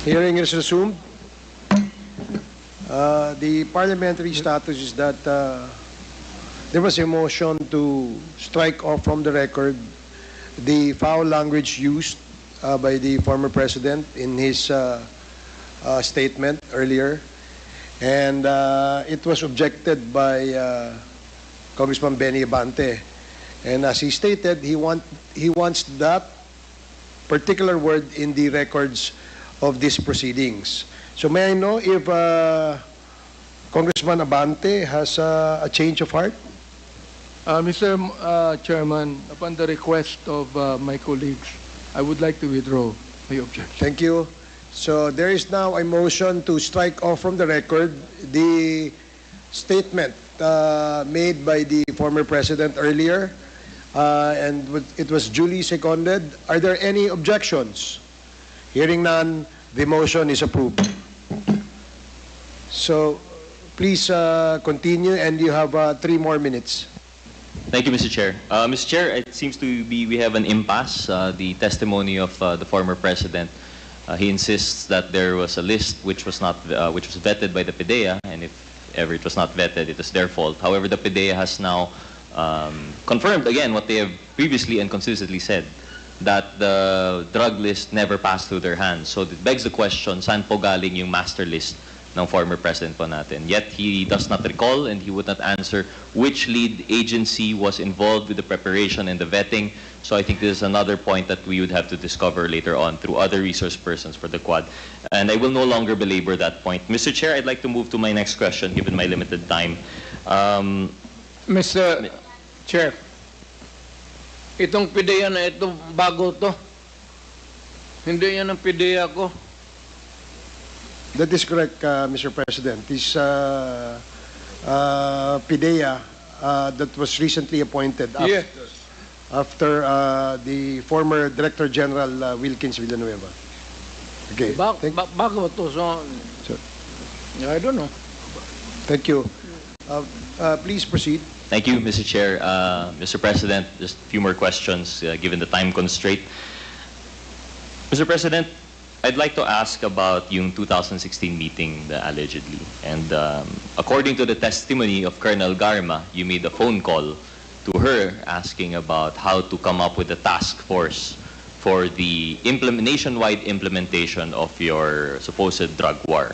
Hearing is resumed. The parliamentary status is that there was a motion to strike off from the record the foul language used by the former president in his statement earlier. And it was objected by Congressman Benny Abante. And as he stated, he wants that particular word in the records of these proceedings. So may I know if Congressman Abante has a change of heart? Mr. Chairman, upon the request of my colleagues, I would like to withdraw my objection. Thank you. So there is now a motion to strike off from the record the statement made by the former president earlier, and it was duly seconded. Are there any objections? Hearing none, the motion is approved. So please continue, and you have 3 more minutes. Thank you, Mr. Chair. Mr. Chair, it seems to be we have an impasse. The testimony of the former president, he insists that there was a list which was vetted by the PDEA, and if ever it was not vetted, it is their fault. However, the PDEA has now confirmed again what they have previously and consistently said, that the drug list never passed through their hands. So it begs the question, saan po galing yung master list ng former president po natin? Yet he does not recall, and he would not answer which lead agency was involved with the preparation and the vetting. So I think this is another point that we would have to discover later on through other resource persons for the Quad. And I will no longer belabor that point. Mr. Chair, I'd like to move to my next question, given my limited time. Mr. Chair, itong PDEA na ito, bago to. Hindi yan ang PDEA ko. That is correct, Mr. President. This PDEA that was recently appointed after the former Director General Wilkins Villanueva. Okay. Bago to, so I don't know. Thank you. Please proceed. Thank you, Mr. Chair. Mr. President, just a few more questions given the time constraint. Mr. President, I'd like to ask about yung 2016 meeting, allegedly. And according to the testimony of Colonel Garma, you made a phone call to her asking about how to come up with a task force for the nationwide implementation of your supposed drug war.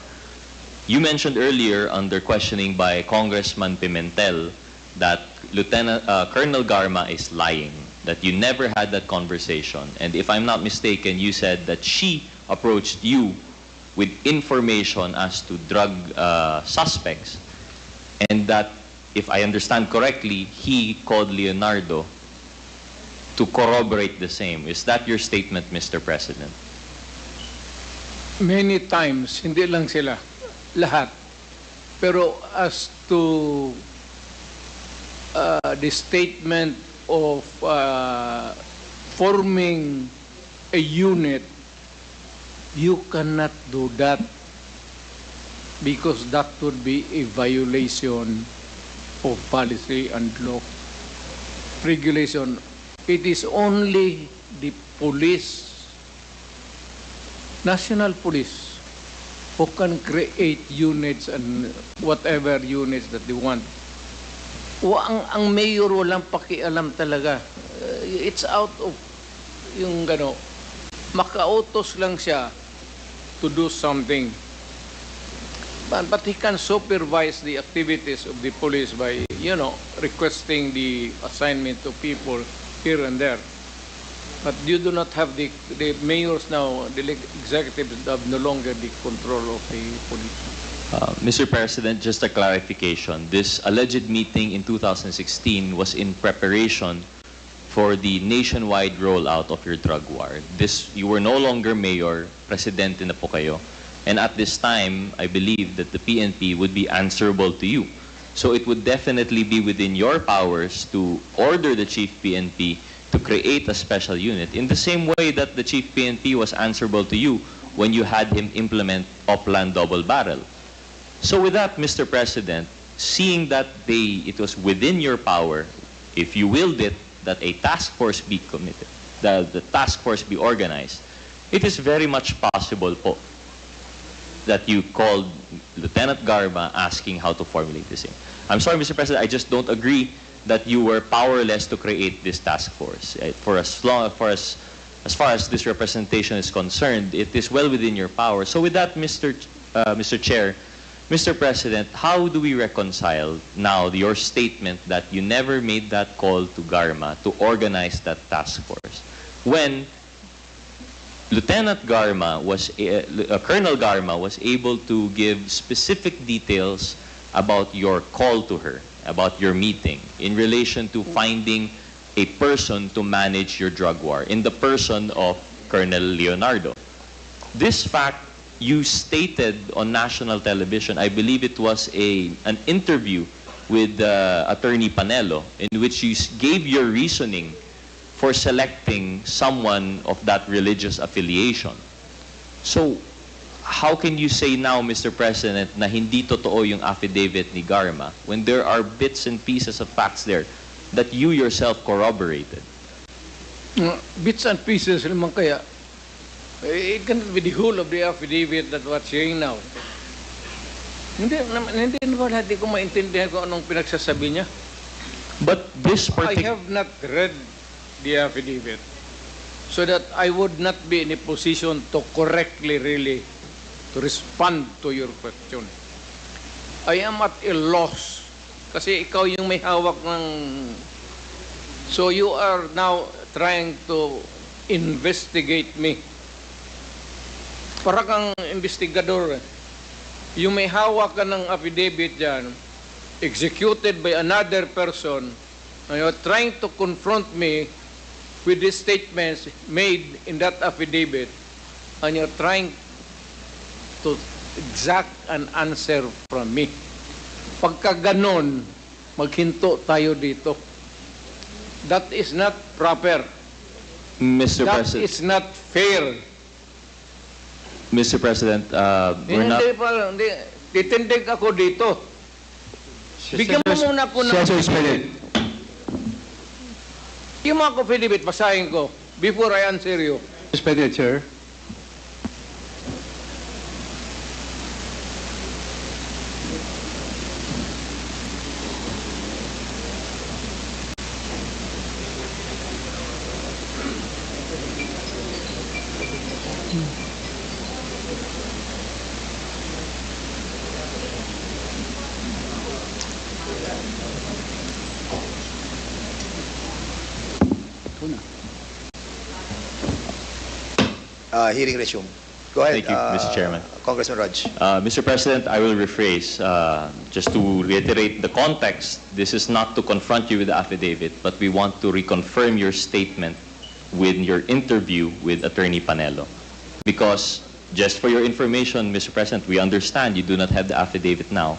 You mentioned earlier under questioning by Congressman Pimentel that Colonel Garma is lying, that you never had that conversation. And if I'm not mistaken, you said that she approached you with information as to drug suspects, and that, if I understand correctly, he called Leonardo to corroborate the same. Is that your statement, Mr. President? Many times, hindi lang sila, lahat. Pero as to the statement of forming a unit, you cannot do that because that would be a violation of policy and law regulation. It is only the police, national police, who can create units and whatever units that they want. Ang mayor walang pakialam talaga. It's out of yung gano, makautos lang siya to do something. But he can supervise the activities of the police by, requesting the assignment of people here and there. But you do not have the mayors now, the executives have no longer the control of the police. Mr. President, just a clarification. This alleged meeting in 2016 was in preparation for the nationwide rollout of your drug war. You were no longer mayor, presidente na po kayo. And at this time, I believe that the PNP would be answerable to you. So it would definitely be within your powers to order the Chief PNP to create a special unit in the same way that the Chief PNP was answerable to you when you had him implement Oplan Double Barrel. So with that, Mr. President, seeing that it was within your power, if you willed it, that a task force be committed, the task force be organized, it is very much possible po that you called Lieutenant Garma asking how to formulate this thing. I'm sorry, Mr. President, I just don't agree that you were powerless to create this task force. For as far as this representation is concerned, it is well within your power. So with that, Mr. Chair, Mr. President, how do we reconcile now your statement that you never made that call to Garma to organize that task force when Lieutenant Garma Colonel Garma was able to give specific details about your call to her, about your meeting, in relation to finding a person to manage your drug war, in the person of Colonel Leonardo. This fact you stated on national television. I believe it was an interview with Attorney Panelo, in which you gave your reasoning for selecting someone of that religious affiliation. So, how can you say now, Mr. President, na hindi totoo yung affidavit ni Garma when there are bits and pieces of facts there that you yourself corroborated? Bits and pieces naman kaya. It cannot be the whole of the affidavit that what's saying now. Hindi naman natin ko maintindihan kung anong pinagsasabi niya. But this I have not read the affidavit so that I would not be in a position to correctly really to respond to your question. I am at a loss kasi ikaw yung may hawak ng... So you are now trying to investigate me. Para kang investigador. Yung may hawak ka ng affidavit dyan, executed by another person, and you're trying to confront me with the statements made in that affidavit, and you're trying to exact an answer from me. Pagka ganon, maghinto tayo dito. That is not proper. Mr. That President. is not fair. Mr. President, we're not... Hindi, titindig ako dito. Bigyan mo muna ako ng... Bigyan mo ako, Philip, basahin ko before I answer you. Suspended, Chair. Hearing resume. Go ahead. Thank you, Mr. Chairman. Congressman Raj. Mr. President, I will rephrase. Just to reiterate the context, this is not to confront you with the affidavit, but we want to reconfirm your statement with your interview with Attorney Panelo. Because, just for your information, Mr. President, we understand you do not have the affidavit now,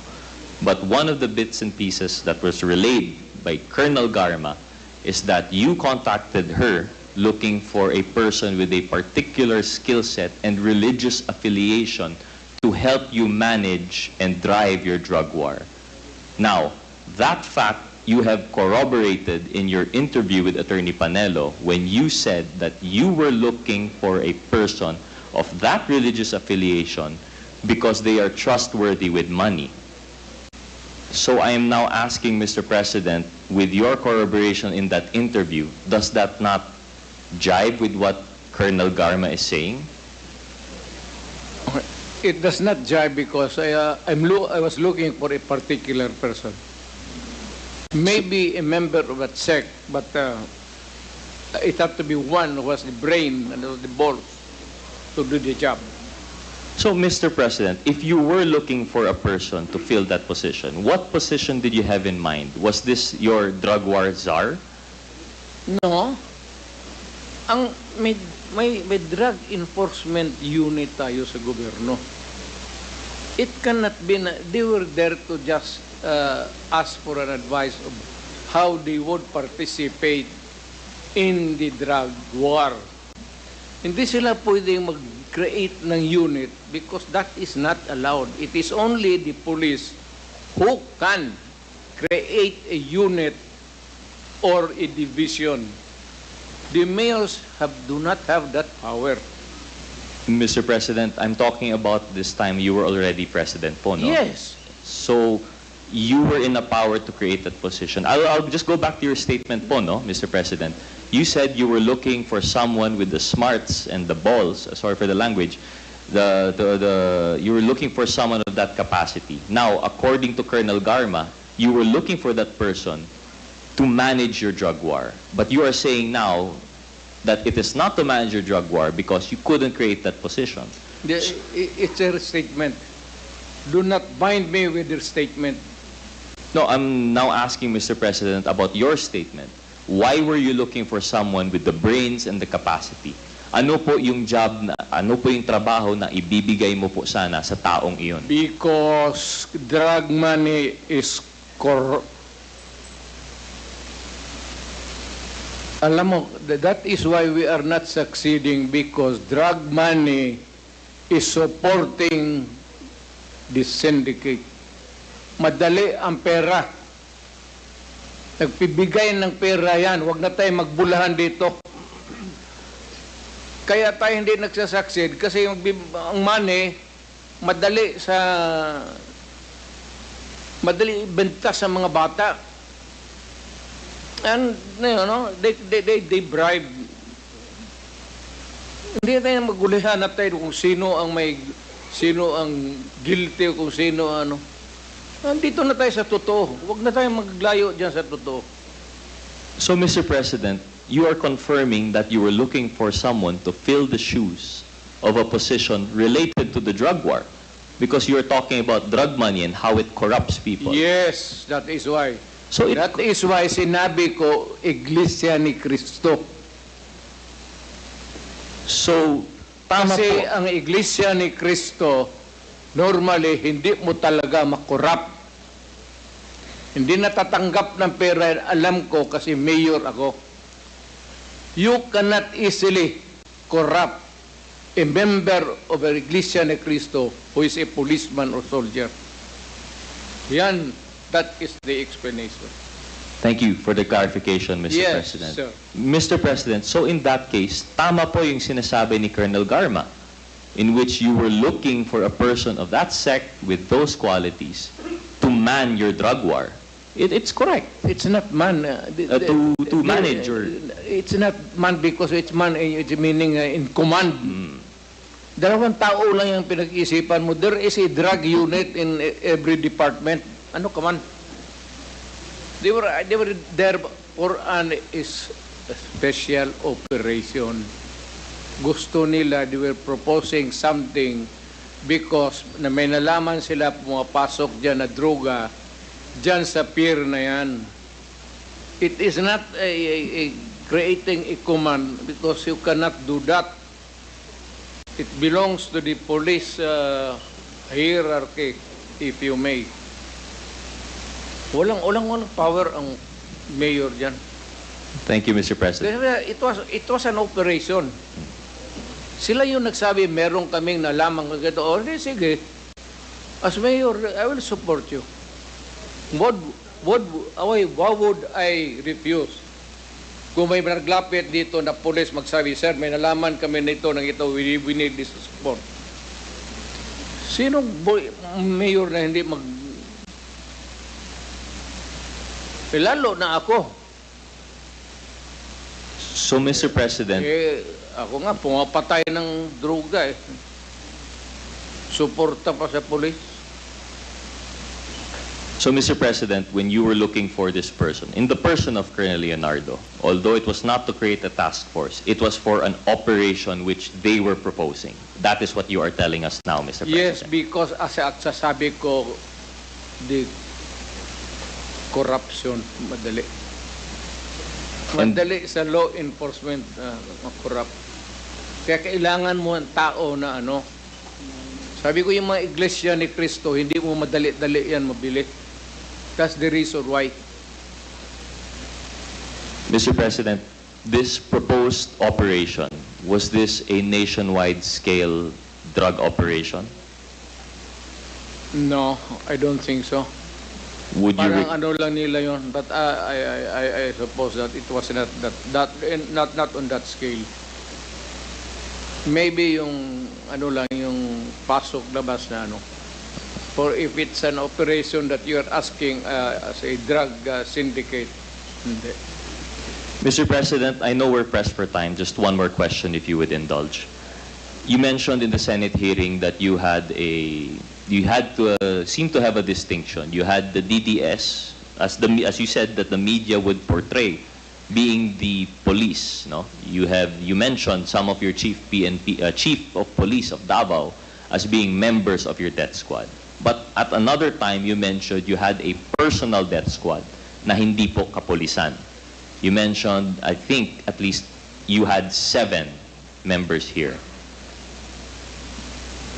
but one of the bits and pieces that was relayed by Colonel Garma is that you contacted her looking for a person with a particular skill set and religious affiliation to help you manage and drive your drug war. Now, that fact you have corroborated in your interview with Attorney Panelo when you said that you were looking for a person of that religious affiliation because they are trustworthy with money. So I am now asking, Mr. President, with your corroboration in that interview, does that not jibe with what Colonel Garma is saying? It does not jibe because I was looking for a particular person. Maybe a member of a sect, but it had to be one who has the brain and the balls to do the job. So, Mr. President, if you were looking for a person to fill that position, what position did you have in mind? Was this your drug war czar? No. May drug enforcement unit tayo sa gobyerno. It cannot be, they were there to just ask for an advice of how they would participate in the drug war. Hindi sila pwedeng mag-create ng unit because that is not allowed. It is only the police who can create a unit or a division. The mayors do not have that power. Mr. President, I'm talking about this time you were already president po, no? Yes. So, you were in a power to create that position. I'll just go back to your statement po, no, Mr. President. You said you were looking for someone with the smarts and the balls, sorry for the language, you were looking for someone of that capacity. Now, according to Colonel Garma, you were looking for that person to manage your drug war. But you are saying now that it is not to manage your drug war because you couldn't create that position. It's a statement. Do not bind me with your statement. No, I'm now asking, Mr. President, about your statement. Why were you looking for someone with the brains and the capacity? Ano po yung job na, ano po yung trabaho na ibibigay mo po sana sa taong iyon? Because drug money is Alam mo, that is why we are not succeeding, because drug money is supporting the syndicate. Madali ang pera. Nagpibigay ng pera yan. Huwag na tayo magbulahan dito. Kaya tayo hindi nagsasucceed kasi ang money, madali ibenta sa mga bata. And, you know, they bribe. Hindi tayo magulihan na tayo kung sino ang guilty o kung sino ano. Nandito na tayo sa totoo. Huwag na tayo maglayo dyan sa totoo. So, Mr. President, you are confirming that you were looking for someone to fill the shoes of a position related to the drug war because you are talking about drug money and how it corrupts people. Yes, that is why. So That is why sinabi ko, Iglesia ni Cristo. So, tama Kasi po. ang Iglesia ni Cristo, normally, hindi mo talaga makorap. Hindi natatanggap ng pera, alam ko kasi mayor ako. You cannot easily corrupt a member of an Iglesia ni Cristo who is a policeman or soldier. Yan, that is the explanation. Thank you for the clarification, Mr. Yes, President. sir. Mr. President, so in that case, tama po yung sinasabi ni Colonel Garma, in which you were looking for a person of that sect with those qualities to man your drug war. It's correct. It's not man. To manage your... It's not man because it's man, it's meaning in command. Dalawang tao lang yung pinag-isipan mo. There is a drug unit in every department. Ano ka man? They were there for an special operation. Gusto nila, they were proposing something because na may nalaman sila pumapasok dyan na droga dyan sa pier na yan. It is not a creating a command because you cannot do that. It belongs to the police hierarchy, if you may. Walang power ang mayor dyan. Thank you, Mr. President. It was an operation. Sila yung nagsabi, meron kaming nalaman ganito. O, sige. As mayor, I will support you. Why would I refuse? Kung may naglapit dito na police magsabi, sir, may nalaman kami nito ng ito, we need this support. Sinong mayor na hindi lalo na ako. So, Mr. President, Ako nga, pumapatay ng droga eh. Suporta pa sa police. So, Mr. President, when you were looking for this person, in the person of Colonel Leonardo, although it was not to create a task force, it was for an operation which they were proposing. That is what you are telling us now, Mr. Yes, President. because as sasabi ko, the corruption, madali. Madali sa law enforcement, corrupt. Kaya kailangan mo ang tao na ano. Sabi ko yung mga iglesia ni Cristo, hindi mo madali-dali yan mabili. That's the reason why. Mr. President, this proposed operation, was this a nationwide scale drug operation? No, I don't think so. Would you Parang ano lang nila yun. But I suppose that it was not on that scale. maybe yung ano lang yung pasok labas na ano. For if it's an operation that you are asking as a drug syndicate, hindi. Mr. President, I know we're pressed for time. Just one more question, if you would indulge. You mentioned in the Senate hearing that you had to seem to have a distinction. You had the DDS, as you said, that the media would portray being the police. No, you mentioned some of your chief of police of Davao as being members of your death squad. But at another time, you mentioned you had a personal death squad na hindi po kapulisan. You mentioned, I think, at least you had 7 members here.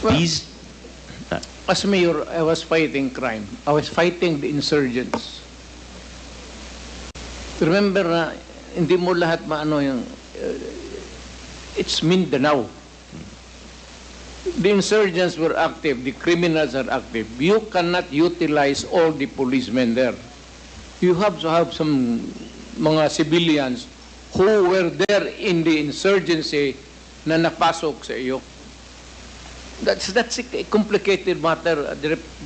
Well, These, as mayor, I was fighting crime. I was fighting the insurgents. Remember na hindi mo lahat maano yung it's Mindanao. The insurgents were active, the criminals are active. You cannot utilize all the policemen there. You have to have some mga civilians who were there in the insurgency na napasok sa iyo. That's a complicated matter.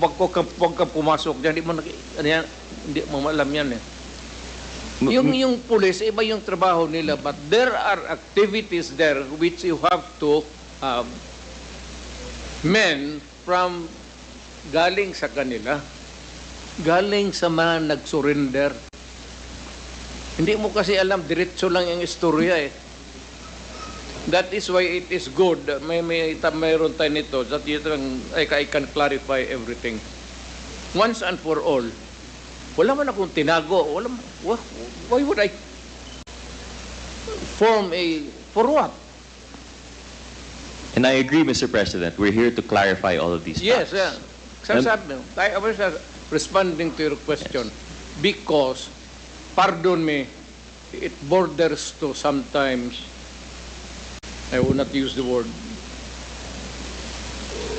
Wag ka pumasok diyan, hindi mo alam yan eh. Yung police, iba yung trabaho nila, but there are activities there which you have to have men from galing sa kanila, galing sa mga nag-surrender. Hindi mo kasi alam, diretso lang yung istorya eh. That is why it is good. Mayroon tayo nito that I can clarify everything. Once and for all. Wala man akong tinago. Why would I form for what? and I agree, Mr. President, we're here to clarify all of these Yes, facts. Sasabi, I was responding to your question because, pardon me, it borders to sometimes, I will not use the word,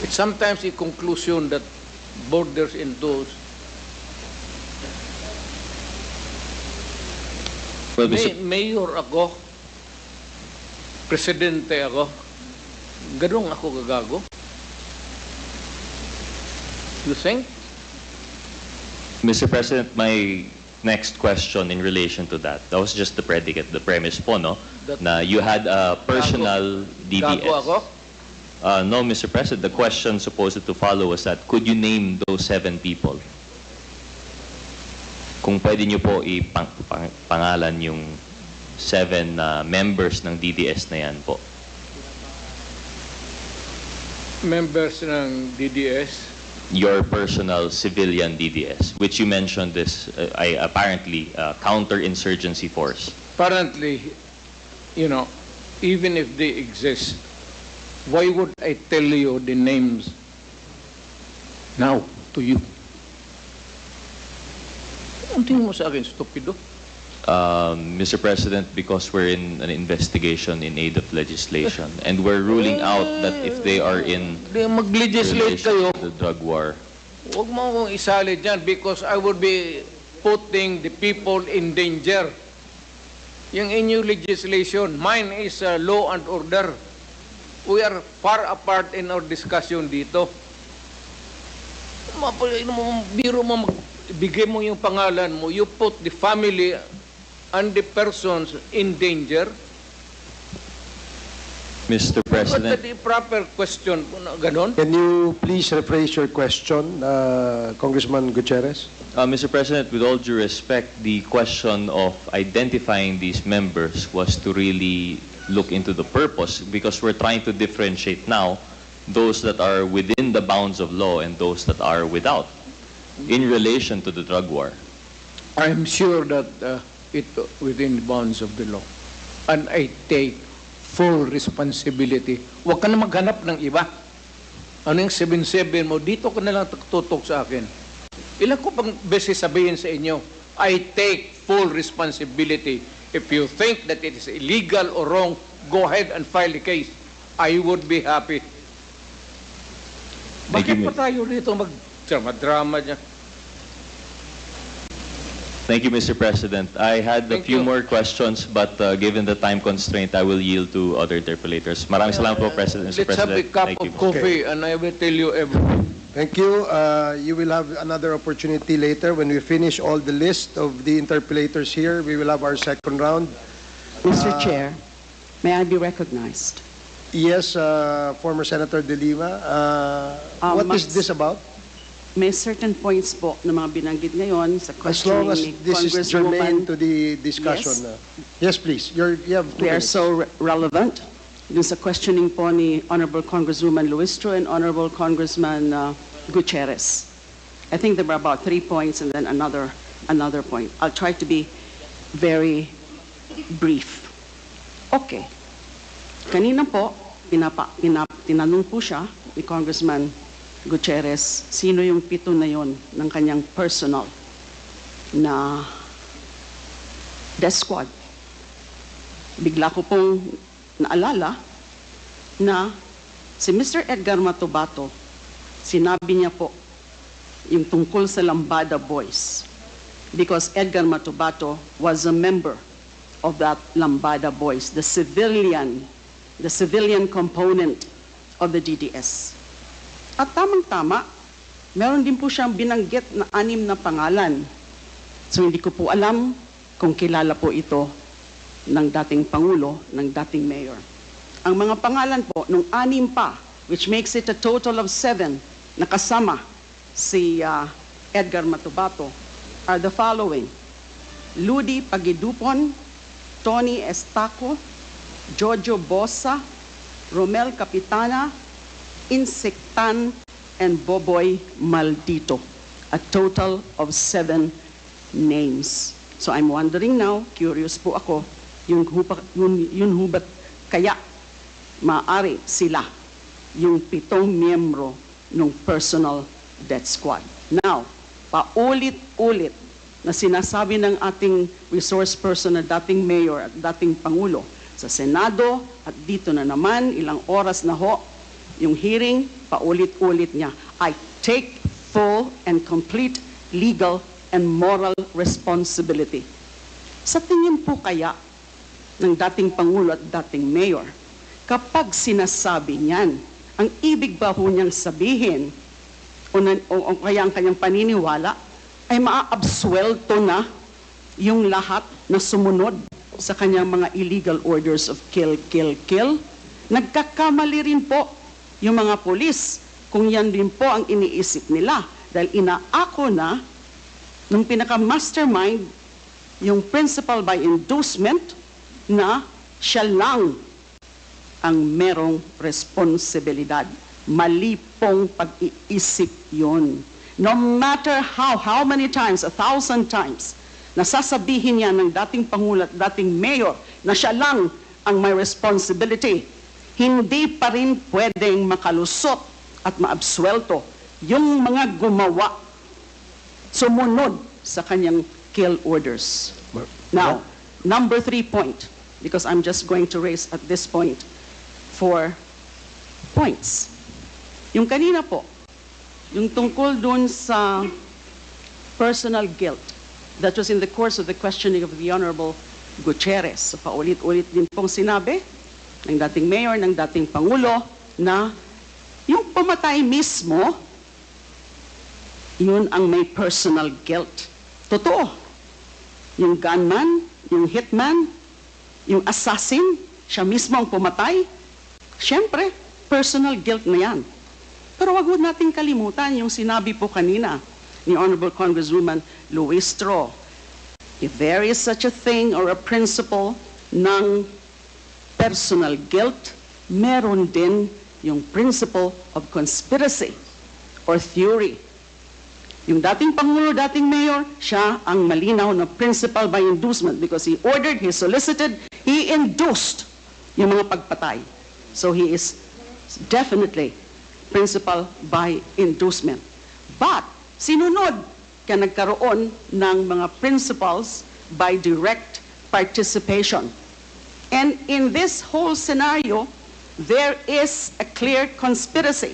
it's sometimes a conclusion that borders into Well, Mr. mayor ako, presidente ako, ganun ako gagago. You think? Mr. President, my next question in relation to that was just the predicate, the premise po, no? That- Na you had a personal DDS. Gago ako? No, Mr. President, the question supposed to follow was that could you name those 7 people? Kung pwede niyo po ipangalan yung 7 members ng DDS na yan po. Members ng DDS? Your personal civilian DDS, which you mentioned is apparently counter-insurgency force. Apparently, you know, even if they exist, why would I tell you the names now to you? Ang tingin mo sa akin, stupido? Mr. President, because we're in an investigation in aid of legislation, and we're ruling out that if they are in Mag-legislate kayo. relation to the drug war, Huwag mo akong isali dyan because I would be putting the people in danger. Yung inyong legislation, mine is law and order. We are far apart in our discussion dito. Biro mo, bigay mo yung pangalan mo, you put the family and the persons in danger. Mr. But President, the proper question, ganon? Can you please rephrase your question, Congressman Gutierrez? Mr. President, with all due respect, the question of identifying these members was to really look into the purpose, because we're trying to differentiate now those that are within the bounds of law and those that are without in relation to the drug war. I'm sure that it within the bounds of the law. And I take full responsibility. Huwag ka na maghanap ng iba. Ano yung 7-7 mo? Dito ka na lang tutok sa akin. Ilan ko pang beses sabihin sa inyo, I take full responsibility. If you think that it is illegal or wrong, go ahead and file the case. I would be happy. Thank you, Bakit pa tayo dito mag-drama niya? Thank you, Mr. President. I had a Thank few you. more questions, but given the time constraint, I will yield to other interpellators. Maraming salamat po, President, Mr. Let's have a President. cup Thank of you. coffee and I will tell you everything. Thank you. You will have another opportunity later when we finish all the list of the interpellators here. We will have our second round. Mr. Chair, may I be recognized? Yes, former Senator De Lima. What is this about? May certain points po na mga binanggit ngayon sa As long questioning as ni this is germane Congresswoman, to the discussion. Yes, please. You have 2 they are minutes. so relevant. Dun sa questioning po ni Honorable Congresswoman Luistro and Honorable Congressman Gutierrez. I think there were about 3 points and then another point. I'll try to be very brief. Okay. Kanina po, tinanong po siya ni Congressman Gutierrez, sino yung 7 na yon ng kanyang personal na death squad. Bigla ko pong naalala na si Mr. Edgar Matubato, sinabi niya po yung tungkol sa Lambada Boys because Edgar Matubato was a member of that Lambada Boys, the civilian component of the DDS. At tamang-tama, meron din po siyang binanggit na 6 na pangalan. So hindi ko po alam kung kilala po ito ng dating Pangulo, ng dating Mayor. Ang mga pangalan po, nung 6 pa, which makes it a total of 7, nakasama si Edgar Matubato, are the following: Ludi Pagidupon, Tony Estaco, Jojo Bosa, Romel Capitana, Insectan, and Boboy Maldito. A total of 7 names. So I'm wondering now, curious po ako, yun ho ba't kaya maaari sila yung 7 miyembro ng personal death squad. Now, paulit-ulit na sinasabi ng ating resource person na dating mayor at dating pangulo sa Senado at dito na naman, ilang oras na ho, yung hearing, paulit-ulit niya. I take full and complete legal and moral responsibility. Sa tingin po kaya ng dating Pangulo at dating Mayor, kapag sinasabi niyan, ang ibig ba ho niyang sabihin o kaya ang kanyang paniniwala ay maaabsuelto na yung lahat na sumunod sa kanyang mga illegal orders of kill, kill, kill? Nagkakamali rin po yung mga polis, kung yan din po ang iniisip nila. Dahil inaako na, nung pinaka-mastermind, yung principal by inducement, na siya lang ang merong responsibilidad. Mali pong pag-iisip yun. No matter how many times, 1,000 times, nasasabihin niya ng dating Pangulo at dating Mayor na siya lang ang may responsibility, hindi pa rin pwedeng makalusot at maabsuelto yung mga gumawa, sumunod sa kanyang kill orders. Now, number 3 point, because I'm just going to raise at this point 4 points. Yung kanina po, yung tungkol dun sa personal guilt, that was in the course of the questioning of the Honorable Gutierrez. So, paulit-ulit din pong sinabi ng dating mayor, ng dating pangulo, na yung pumatay mismo, yun ang may personal guilt. Totoo. Yung gunman, yung hitman, yung assassin, siya mismo ang pumatay. Siyempre, personal guilt na yan. Pero wag nating kalimutan yung sinabi po kanina ni Honorable Congresswoman Luistro. If there is such a thing or a principle ng personal guilt, meron din yung principle of conspiracy or theory. Yung dating Pangulo, dating Mayor, siya ang malinaw na principal by inducement because he ordered, he solicited, he induced yung mga pagpatay. So he is definitely principal by inducement. But sinunod ka nagkaroon ng mga principals by direct participation. And in this whole scenario, there is a clear conspiracy.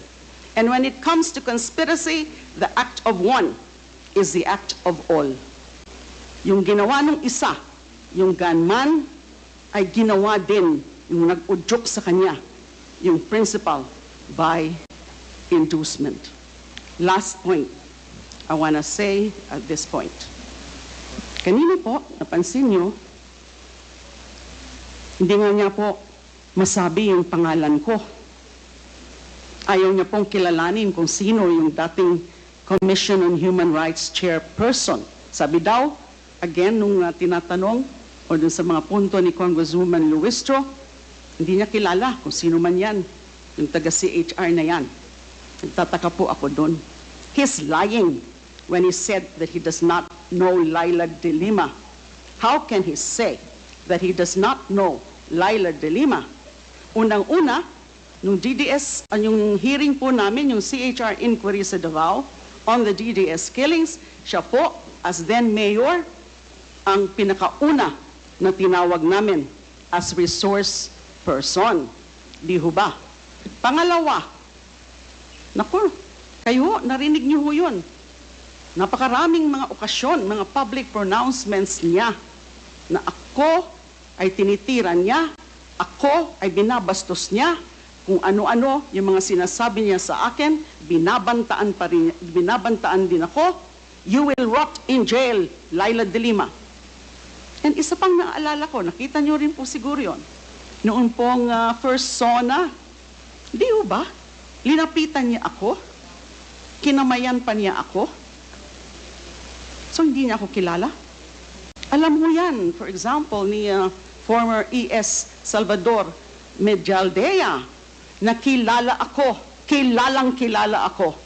And when it comes to conspiracy, the act of one is the act of all. Yung ginawa ng isa, yung gunman, ay ginawa din yung nag-udyok sa kanya, yung principal, by inducement. Last point I want to say at this point. Kanina po, napansin nyo, hindi nga niya po masabi yung pangalan ko. Ayaw niya pong kilalanin kung sino yung dating Commission on Human Rights chairperson. Sabi daw, again, nung tinatanong o dun sa mga punto ni Congresswoman Luistro, hindi niya kilala kung sino man yan, yung taga-CHR na yan. Nagtataka po ako doon. He's lying when he said that he does not know Laila de Lima. How can he say that he does not know Laila de Lima? Unang-una, nung DDS, yung hearing po namin, yung CHR inquiry sa Davao on the DDS killings, siya po, as then mayor, ang pinakauna na tinawag namin as resource person. Di ho ba? Pangalawa, naku, kayo, narinig niyo ho yun. Napakaraming mga okasyon, mga public pronouncements niya na ako ay tinitira niya, ako ay binabastos niya, kung ano-ano yung mga sinasabi niya sa akin, binabantaan din ako. You will rot in jail, Laila de Lima. And isa pang naaalala ko, nakita niyo rin po siguro yun, noon pong first SONA, di ho ba? Linapitan niya ako, kinamayan pa niya ako, so hindi niya ako kilala. Alam mo yan, for example, ni former ES Salvador Medialdea, na kilalang kilala ako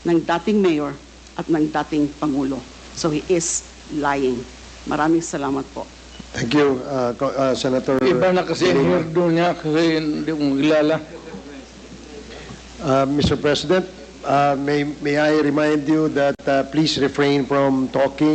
ng dating mayor at ng dating pangulo. So he is lying. Maraming salamat po. Thank you, Senator. Iba na kasi ang hirdo niya kasi hindi mo kilala. Mr. President, may I remind you that please refrain from talking